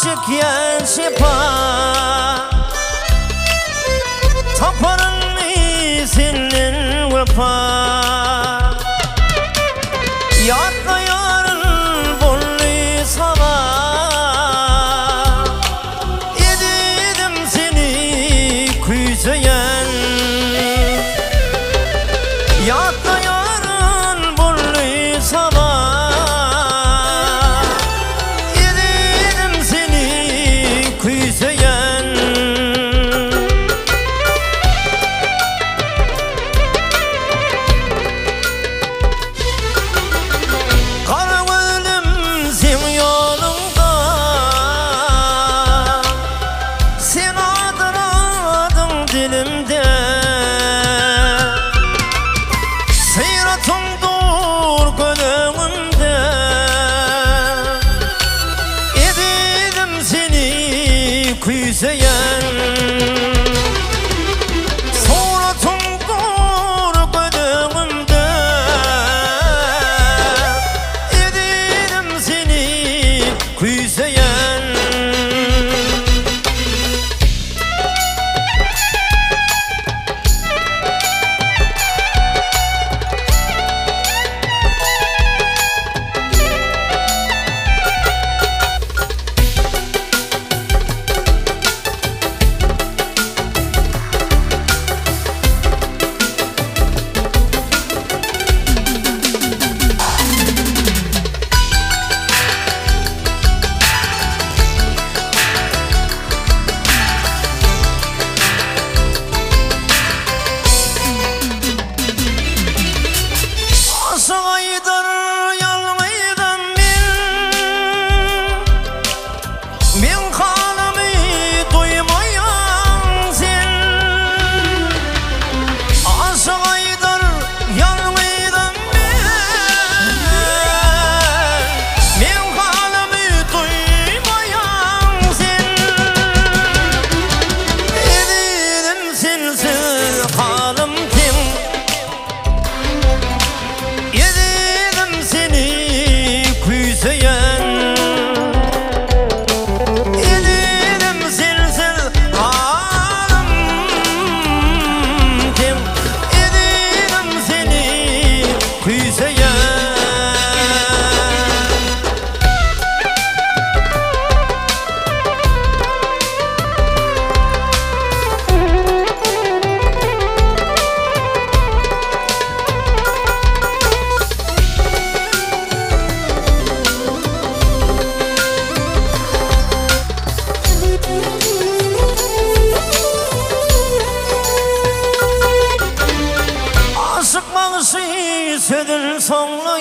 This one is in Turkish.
aşık yaşıpa Taparın senin vefa Yatla yarın bollu sana Yedim seni kuysayan Yatla yarın bollu sana Yedim seni kuysayan dilimde Seyratım dur gönlümde Ededim seni kuysayan Seyratım dur gönlümde Ededim seni kuysayan Aşağıdır yalnıydım ben kanımı duymayan sen Aşağıdır yalnıydım ben kanımı duymayan sen Ededim sensiz halim kim Yedim seni kuysayan Yedim sensiz halim kim Yedim seni kuysayan Aşık bağışı södül sonlu